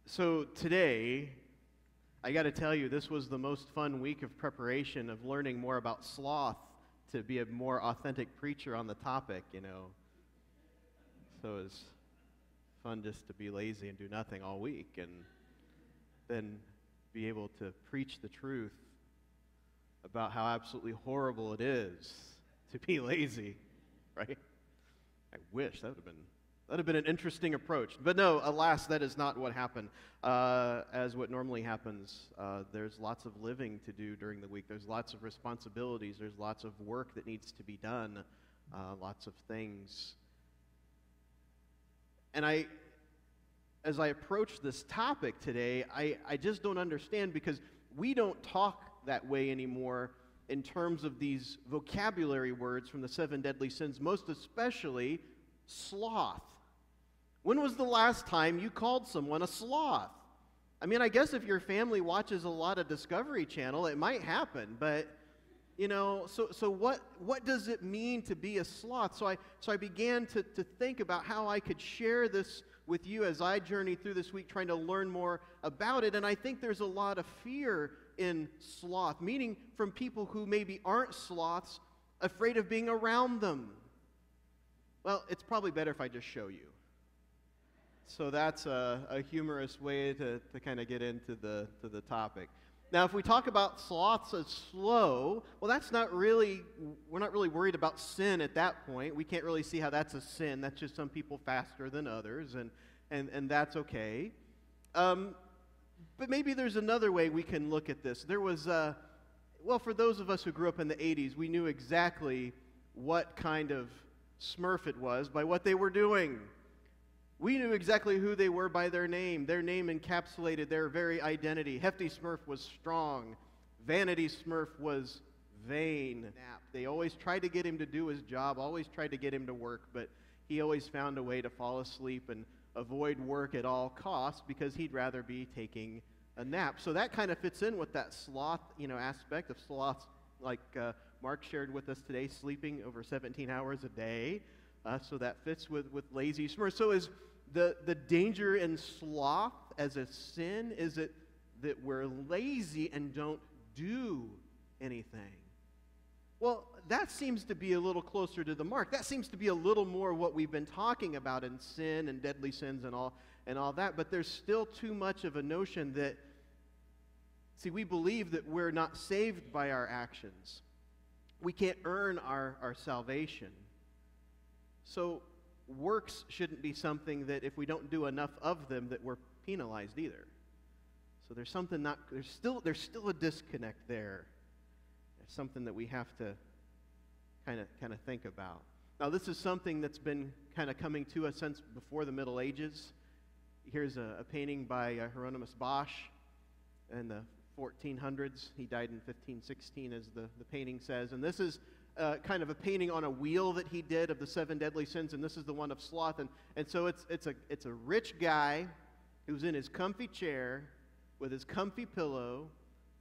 So today, I got to tell you, this was the most fun week of preparation of learning more about sloth to be a more authentic preacher on the topic. So it was fun just to be lazy and do nothing all week and then be able to preach the truth about how absolutely horrible it is to be lazy, right? I wish that would have been an interesting approach. But no, alas, that is not what happened. As what normally happens, there's lots of living to do during the week. There's lots of responsibilities. There's lots of work that needs to be done, lots of things. And as I approach this topic today, I just don't understand, because we don't talk that way anymore in terms of these vocabulary words from the 7 deadly sins, most especially sloth. When was the last time you called someone a sloth? I mean, I guess if your family watches a lot of Discovery Channel, it might happen, but so what does it mean to be a sloth? So I began to think about how I could share this with you as I journey through this week, trying to learn more about it. And I think there's a lot of fear in sloth, meaning from people who maybe aren't sloths, afraid of being around them. Well, it's probably better if I just show you. So that's a humorous way to kind of get into the topic. Now, if we talk about sloths as slow, well, we're not really worried about sin at that point. We can't really see how that's a sin. That's just some people faster than others, and that's okay. But maybe there's another way we can look at this. There was, for those of us who grew up in the 80s, we knew exactly what kind of Smurf it was by what they were doing. We knew exactly who they were by their name. Their name encapsulated their very identity. Hefty Smurf was strong. Vanity Smurf was vain. They always tried to get him to do his job, always tried to get him to work, but he always found a way to fall asleep and avoid work at all costs because he'd rather be taking a nap. So that kind of fits in with that sloth, aspect of sloth, like Mark shared with us today, sleeping over 17 hours a day. So that fits with lazy Smurf. So is the danger in sloth as a sin, is it that we're lazy and don't do anything? Well, that seems to be a little closer to the mark. That seems to be a little more what we've been talking about in sin and deadly sins and all that. But there's still too much of a notion that, we believe that we're not saved by our actions. We can't earn our salvation. So works shouldn't be something that if we don't do enough of them that we're penalized either. So there's still a disconnect there. It's something that we have to kind of think about. Now, this is something that's been kind of coming to us since before the Middle Ages. Here's a painting by Hieronymus Bosch in the 1400s. He died in 1516, as the painting says. And this is kind of a painting on a wheel that he did of the 7 deadly sins, and this is the one of sloth. And so it's a rich guy who's in his comfy chair with his comfy pillow,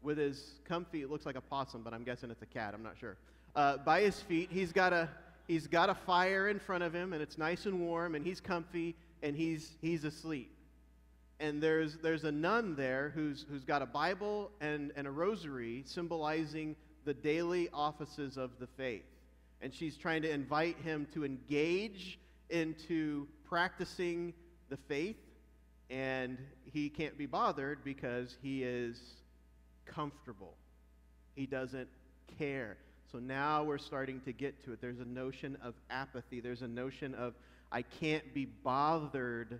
with his comfy, it looks like a possum, but I'm guessing it's a cat, I'm not sure. By his feet, he's got a fire in front of him, and it's nice and warm, and he's comfy, and he's asleep. And there's a nun there who's got a Bible and a rosary symbolizing the daily offices of the faith. And she's trying to invite him to engage into practicing the faith, and he can't be bothered because he is comfortable. He doesn't care. So now we're starting to get to it. There's a notion of apathy. There's a notion of, I can't be bothered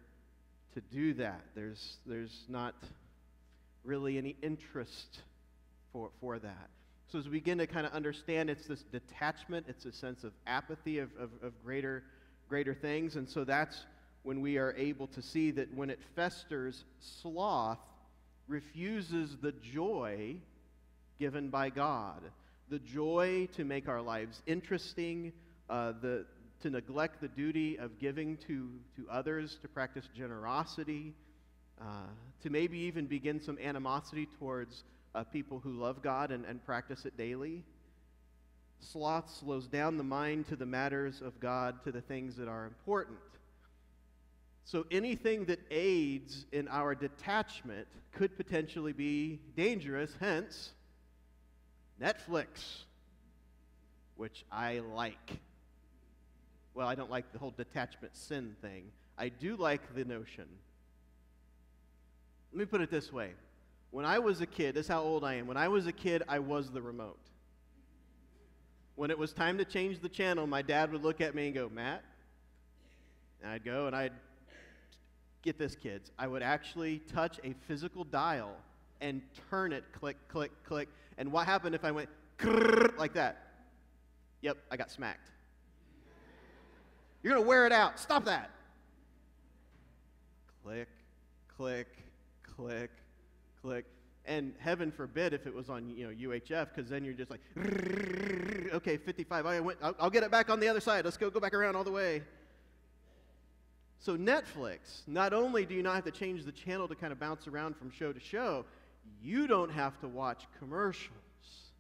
to do that. There's not really any interest for that. So as we begin to kind of understand, it's this detachment, it's a sense of apathy of greater things. And so that's when we are able to see that when it festers, sloth refuses the joy given by God. The joy to make our lives interesting, to neglect the duty of giving to others, to practice generosity, to maybe even begin some animosity towards people who love God and practice it daily. Sloth slows down the mind to the matters of God, to the things that are important. So anything that aids in our detachment could potentially be dangerous, hence Netflix, which I like. Well, I don't like the whole detachment sin thing. I do like the notion. Let me put it this way. When I was a kid, this is how old I am. When I was a kid, I was the remote. When it was time to change the channel, my dad would look at me and go, Matt? And I'd go and I'd, get this, kids, I would actually touch a physical dial and turn it, click, click, click. And what happened if I went like that? Yep, I got smacked. You're going to wear it out. Stop that. Click, click, click, click. And heaven forbid if it was on UHF, because then you're just like, okay, 55. I'll get it back on the other side. Let's go back around all the way. So Netflix, not only do you not have to change the channel to kind of bounce around from show to show, you don't have to watch commercials,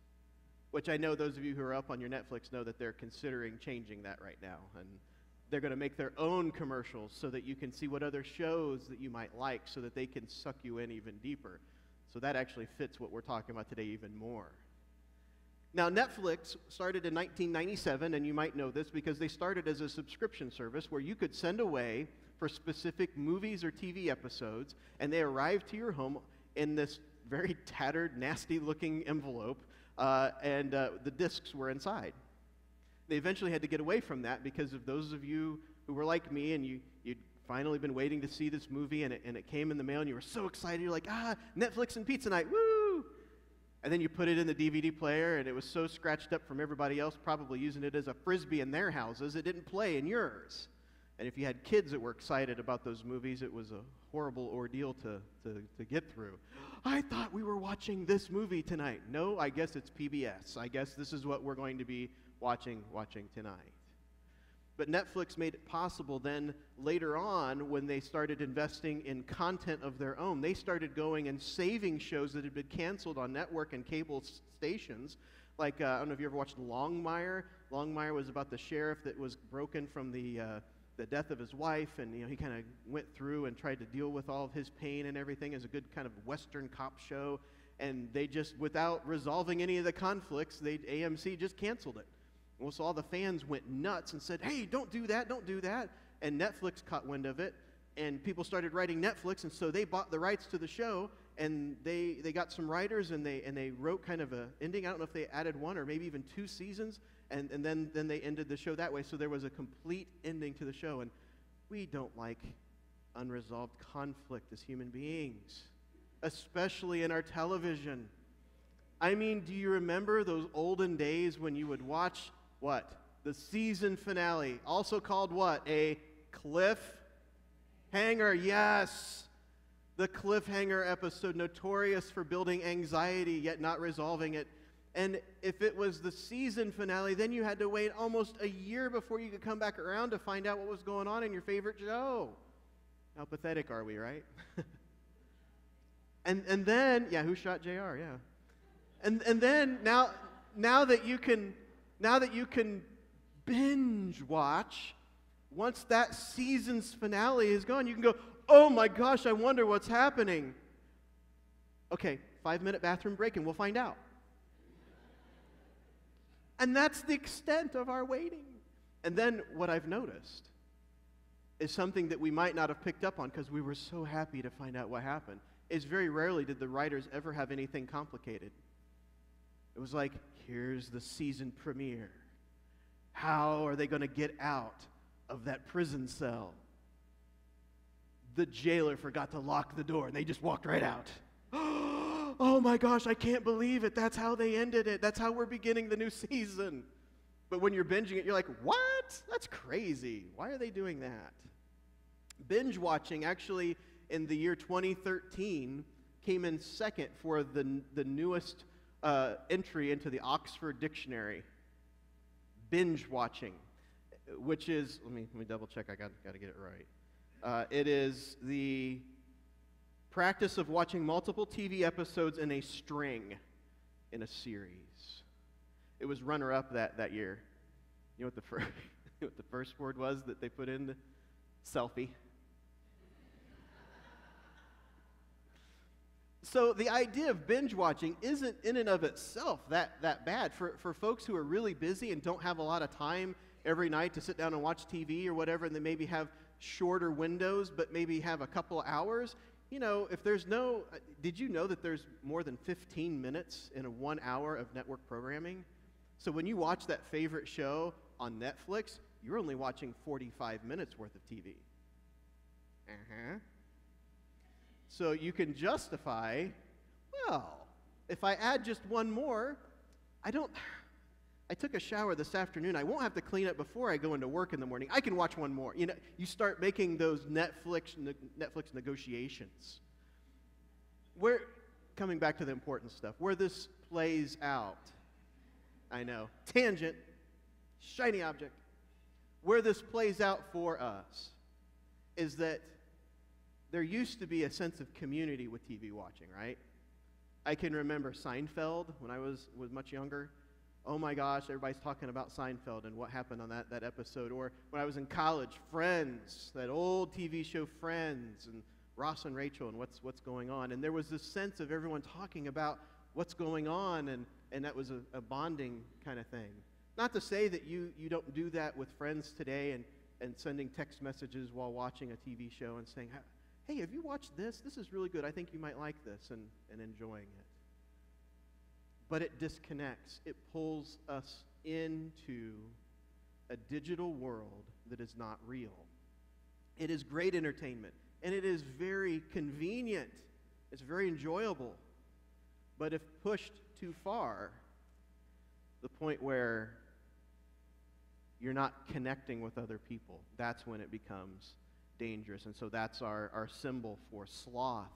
which I know those of you who are up on your Netflix know that they're considering changing that right now. And they're going to make their own commercials so that you can see what other shows that you might like so that they can suck you in even deeper. So that actually fits what we're talking about today even more. Now, Netflix started in 1997, and you might know this because they started as a subscription service where you could send away for specific movies or TV episodes, and they arrived to your home in this very tattered, nasty-looking envelope, and the discs were inside. They eventually had to get away from that because of those of you who were like me and you'd finally been waiting to see this movie, and it came in the mail, and you were so excited. You're like, Netflix and pizza night, woo! And then you put it in the DVD player, and it was so scratched up from everybody else probably using it as a Frisbee in their houses, it didn't play in yours. And if you had kids that were excited about those movies, it was a horrible ordeal to get through. I thought we were watching this movie tonight. No, I guess it's PBS. I guess this is what we're going to be watching tonight. But Netflix made it possible then later on when they started investing in content of their own. They started going and saving shows that had been canceled on network and cable stations. Like, I don't know if you ever watched Longmire. Longmire was about the sheriff that was broken from the death of his wife, and he kind of went through and tried to deal with all of his pain and everything as a good kind of Western cop show. And they just, without resolving any of the conflicts, AMC just canceled it. Well, so all the fans went nuts and said, hey, don't do that, don't do that. And Netflix caught wind of it, and people started writing Netflix, and so they bought the rights to the show, and they got some writers, and they wrote kind of an ending. I don't know if they added one or maybe even 2 seasons, and then they ended the show that way. So there was a complete ending to the show, and we don't like unresolved conflict as human beings, especially in our television. I mean, do you remember those olden days when you would watch what? The season finale, also called what? A cliffhanger. Yes. The cliffhanger episode, notorious for building anxiety yet not resolving it. And if it was the season finale, then you had to wait almost a year before you could come back around to find out what was going on in your favorite show. How pathetic are we, right? and then, yeah, who shot JR? Yeah. And then now that you can binge watch, once that season's finale is gone, you can go, oh my gosh, I wonder what's happening. Okay, 5-minute bathroom break and we'll find out. And that's the extent of our waiting. And then what I've noticed is something that we might not have picked up on because we were so happy to find out what happened, is very rarely did the writers ever have anything complicated. It was like, here's the season premiere. How are they going to get out of that prison cell? The jailer forgot to lock the door, and they just walked right out. Oh my gosh, I can't believe it. That's how they ended it. That's how we're beginning the new season. But when you're binging it, you're like, what? That's crazy. Why are they doing that? Binge watching actually in the year 2013 came in second for the newest entry into the Oxford Dictionary. Binge watching, which is, let me double check, I got to get it right. It is the practice of watching multiple TV episodes in a string in a series. It was runner-up that year. You know what the first word was that they put in? Selfie. So the idea of binge watching isn't in and of itself that bad. For folks who are really busy and don't have a lot of time every night to sit down and watch TV or whatever, and they maybe have shorter windows, but maybe have a couple of hours, if there's did you know that there's more than 15 minutes in a 1 hour of network programming? So when you watch that favorite show on Netflix, you're only watching 45 minutes worth of TV. So you can justify, well, if I add just one more, I took a shower this afternoon. I won't have to clean up before I go into work in the morning. I can watch one more. You start making those Netflix negotiations. Coming back to the important stuff, where this plays out, I know, tangent, shiny object. Where this plays out for us is that there used to be a sense of community with TV watching, right? I can remember Seinfeld when I was much younger. Oh my gosh, everybody's talking about Seinfeld and what happened on that episode. Or when I was in college, Friends, that old TV show Friends, and Ross and Rachel and what's going on. And there was this sense of everyone talking about what's going on, and that was a bonding kind of thing. Not to say that you don't do that with friends today and sending text messages while watching a TV show and saying, hey, have you watched this? This is really good. I think you might like this, and enjoying it. But it disconnects. It pulls us into a digital world that is not real. It is great entertainment, and it is very convenient. It's very enjoyable. But if pushed too far, the point where you're not connecting with other people, that's when it becomes dangerous. And so that's our symbol for sloth,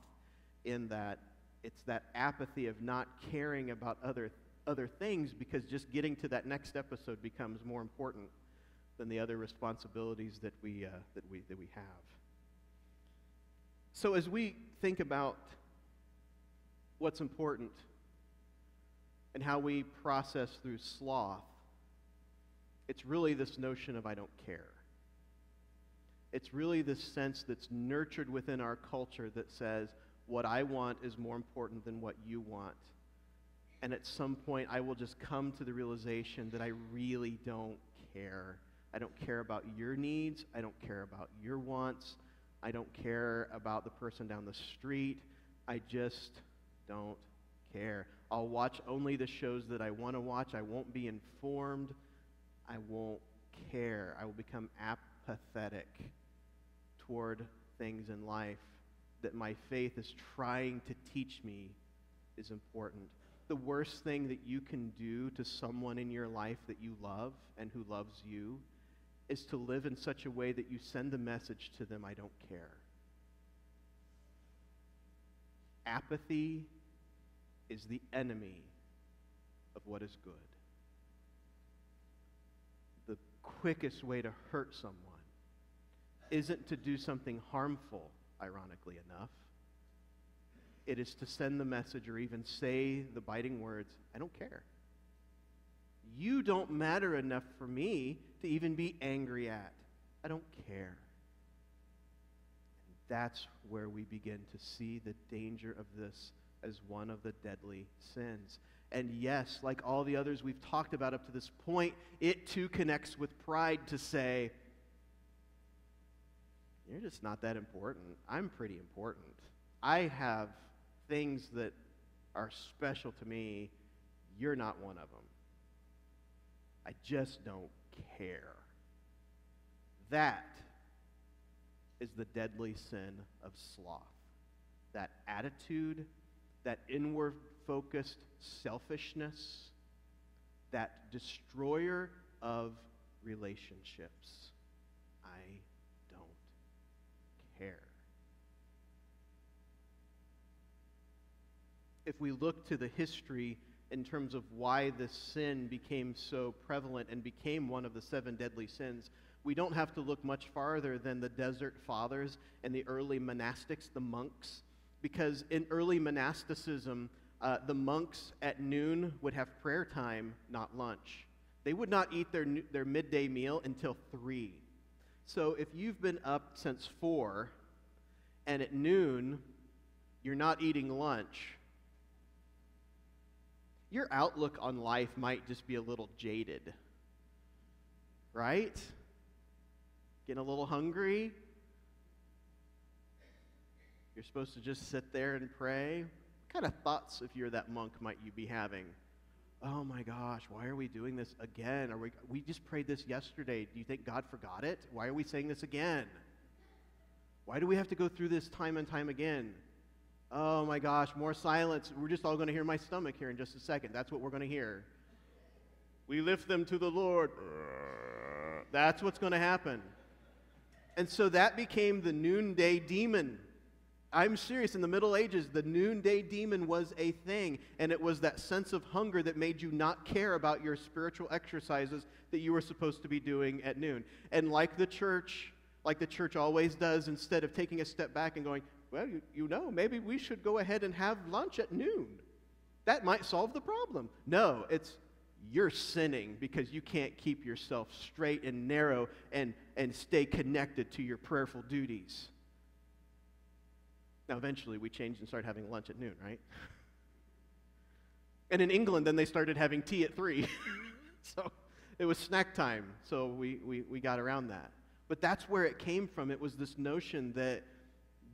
in that it's that apathy of not caring about other things, because just getting to that next episode becomes more important than the other responsibilities that we have. So as we think about what's important and how we process through sloth, it's really this notion of I don't care. It's really this sense that's nurtured within our culture that says, what I want is more important than what you want. And at some point, I will just come to the realization that I really don't care. I don't care about your needs. I don't care about your wants. I don't care about the person down the street. I just don't care. I'll watch only the shows that I want to watch. I won't be informed. I won't care. I will become apathetic toward things in life that my faith is trying to teach me is important. The worst thing that you can do to someone in your life that you love and who loves you is to live in such a way that you send the message to them, I don't care. Apathy is the enemy of what is good. The quickest way to hurt someone isn't to do something harmful, ironically enough. It is to send the message or even say the biting words, I don't care. You don't matter enough for me to even be angry at. I don't care. And that's where we begin to see the danger of this as one of the deadly sins. And yes, like all the others we've talked about up to this point, it too connects with pride to say, you're just not that important. I'm pretty important. I have things that are special to me. You're not one of them. I just don't care. That is the deadly sin of sloth. That attitude, that inward-focused selfishness, that destroyer of relationships. I don't care. If we look to the history in terms of why this sin became so prevalent and became one of the 7 deadly sins, we don't have to look much farther than the Desert Fathers and the early monastics, the monks, because in early monasticism, the monks at noon would have prayer time, not lunch. They would not eat their midday meal until 3. So if you've been up since 4, and at noon you're not eating lunch, your outlook on life might just be a little jaded, right? Getting a little hungry. You're supposed to just sit there and pray. What kind of thoughts, if you're that monk, might you be having? Oh my gosh, why are we doing this again? We just prayed this yesterday. Do you think God forgot it? Why are we saying this again? Why do we have to go through this time and time again? Oh my gosh, more silence. We're just all going to hear my stomach here in just a second. That's what we're going to hear. We lift them to the Lord. That's what's going to happen. And so that became the noonday demon. I'm serious. In the Middle Ages, the noonday demon was a thing. And it was that sense of hunger that made you not care about your spiritual exercises that you were supposed to be doing at noon. And like the church always does, instead of taking a step back and going, well, maybe we should go ahead and have lunch at noon. That might solve the problem. No, it's you're sinning because you can't keep yourself straight and narrow and stay connected to your prayerful duties. Now, eventually, we changed and started having lunch at noon, right? And in England, then they started having tea at 3. So it was snack time, so we got around that. But that's where it came from. It was this notion that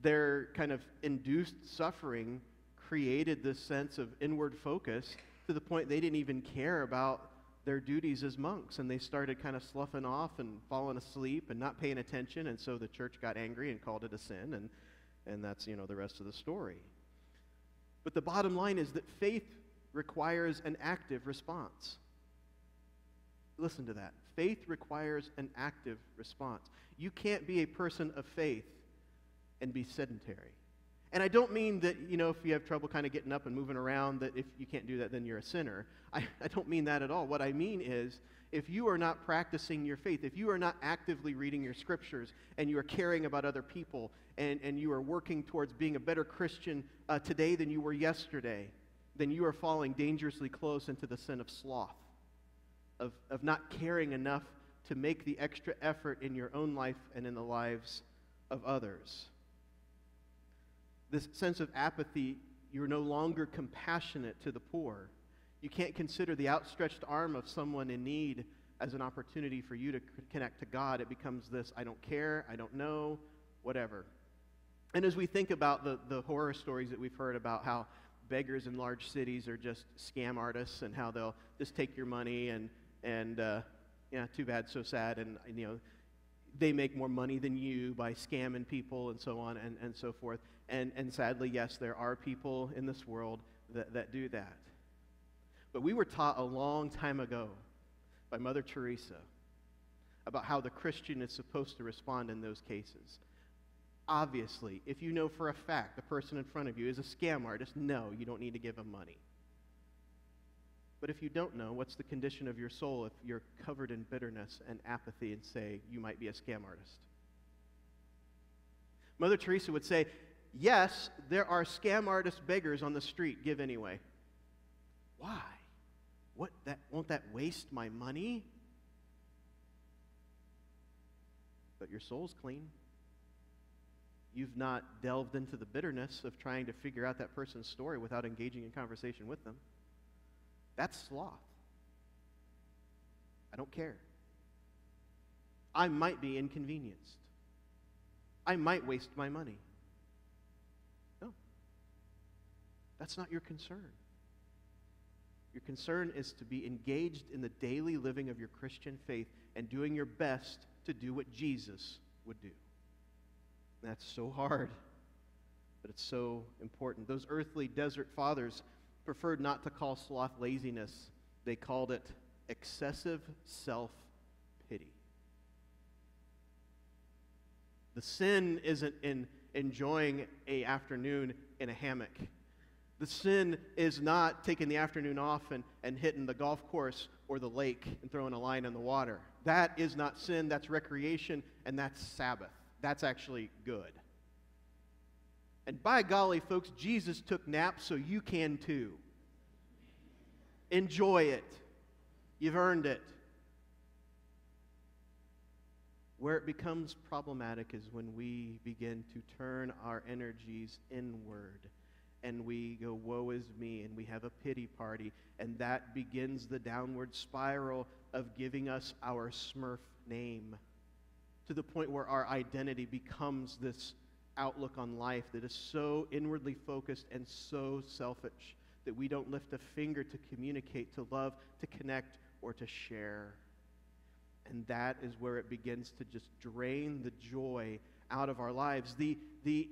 their kind of induced suffering created this sense of inward focus to the point they didn't even care about their duties as monks, and they started kind of sloughing off and falling asleep and not paying attention, and so the church got angry and called it a sin, and that's, the rest of the story. But the bottom line is that faith requires an active response. Listen to that. Faith requires an active response. You can't be a person of faith and be sedentary. And I don't mean that, if you have trouble kind of getting up and moving around, that if you can't do that, then you're a sinner. I don't mean that at all. What I mean is, if you are not practicing your faith, if you are not actively reading your scriptures, and you are caring about other people, and you are working towards being a better Christian today than you were yesterday, then you are falling dangerously close into the sin of sloth, of not caring enough to make the extra effort in your own life and in the lives of others. This sense of apathy, you're no longer compassionate to the poor. You can't consider the outstretched arm of someone in need as an opportunity for you to connect to God. It becomes this, I don't care, I don't know, whatever. And as we think about the horror stories that we've heard about how beggars in large cities are just scam artists and how they'll just take your money and too bad, so sad, and they make more money than you by scamming people and so on and so forth. And sadly, yes, there are people in this world that do that. But we were taught a long time ago by Mother Teresa about how the Christian is supposed to respond in those cases. Obviously, if you know for a fact the person in front of you is a scam artist, no, you don't need to give them money. But if you don't know, what's the condition of your soul if you're covered in bitterness and apathy and say you might be a scam artist? Mother Teresa would say, yes, there are scam artist beggars on the street. Give anyway. Why? Won't that waste my money? But your soul's clean. You've not delved into the bitterness of trying to figure out that person's story without engaging in conversation with them. That's sloth. I don't care. I might be inconvenienced. I might waste my money. No. That's not your concern. Your concern is to be engaged in the daily living of your Christian faith and doing your best to do what Jesus would do. That's so hard, but it's so important. Those earthly desert fathers preferred not to call sloth laziness. They called it excessive self-pity. The sin isn't in enjoying an afternoon in a hammock. The sin is not taking the afternoon off and hitting the golf course or the lake and throwing a line in the water. That is not sin, that's recreation, and that's Sabbath. That's actually good. And by golly, folks, Jesus took naps, so you can too. Enjoy it. You've earned it. Where it becomes problematic is when we begin to turn our energies inward and we go, woe is me, and we have a pity party, and that begins the downward spiral of giving us our Smurf name, to the point where our identity becomes this outlook on life that is so inwardly focused and so selfish that we don't lift a finger to communicate, to love, to connect, or to share. And that is where it begins to just drain the joy out of our lives. The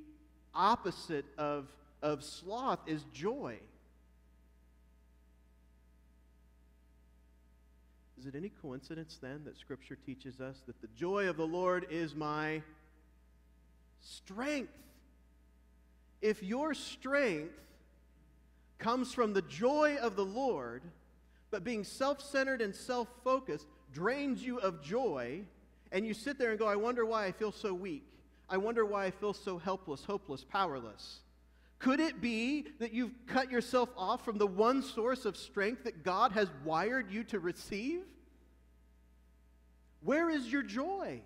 opposite of sloth is joy. Is it any coincidence then that Scripture teaches us that the joy of the Lord is my strength? If your strength comes from the joy of the Lord, but being self-centered and self-focused drains you of joy, and you sit there and go, I wonder why I feel so weak. I wonder why I feel so helpless, hopeless, powerless. Could it be that you've cut yourself off from the one source of strength that God has wired you to receive? Where is your joy?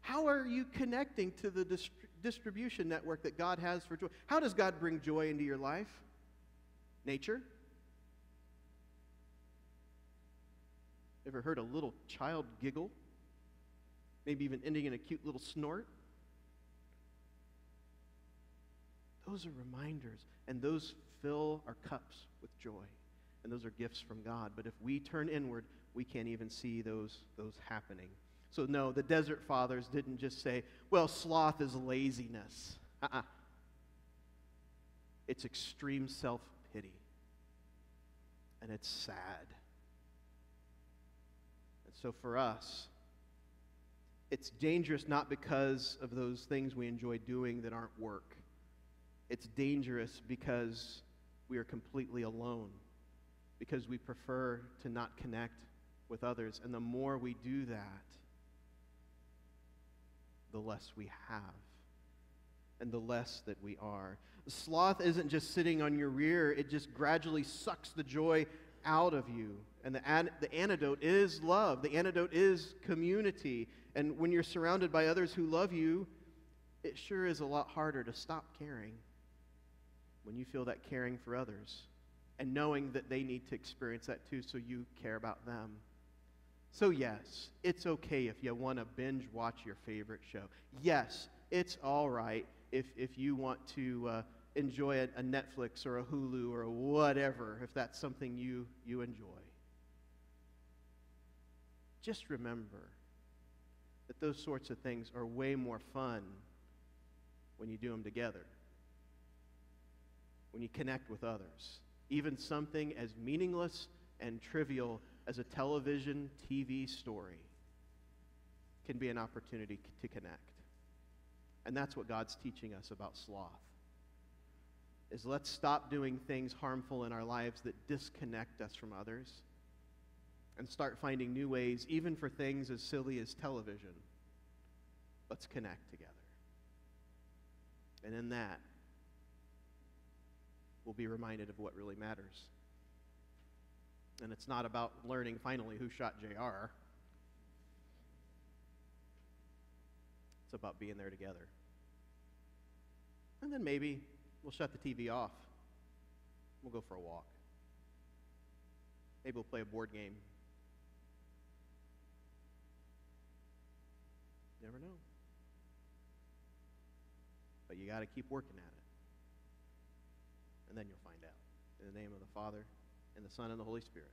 How are you connecting to the distribution network that God has for joy? How does God bring joy into your life? Nature? Ever heard a little child giggle? Maybe even ending in a cute little snort? Those are reminders, and those fill our cups with joy, and those are gifts from God. But if we turn inward, we can't even see those happening. So no, the Desert Fathers didn't just say, well, sloth is laziness. It's extreme self-pity, and it's sad. And so for us, it's dangerous not because of those things we enjoy doing that aren't work. It's dangerous because we are completely alone, because we prefer to not connect with others. And the more we do that, the less we have, and the less that we are. Sloth isn't just sitting on your rear. It just gradually sucks the joy out of you. And the antidote is love. The antidote is community. And when you're surrounded by others who love you, it sure is a lot harder to stop caring when you feel that caring for others and knowing that they need to experience that too, so you care about them. So yes, it's okay if you want to binge watch your favorite show. Yes, it's all right if you want to enjoy a Netflix or a Hulu or a whatever, if that's something you enjoy. Just remember that those sorts of things are way more fun when you do them together, when you connect with others. Even something as meaningless and trivial as a television, TV story can be an opportunity to connect. And that's what God's teaching us about sloth, is let's stop doing things harmful in our lives that disconnect us from others and start finding new ways, even for things as silly as television. Let's connect together. And in that, we'll be reminded of what really matters. And it's not about learning finally who shot JR. It's about being there together. And then maybe we'll shut the TV off. We'll go for a walk. Maybe we'll play a board game. Never know. But you got to keep working at it. And then you'll find out. In the name of the Father, and the Son, and the Holy Spirit.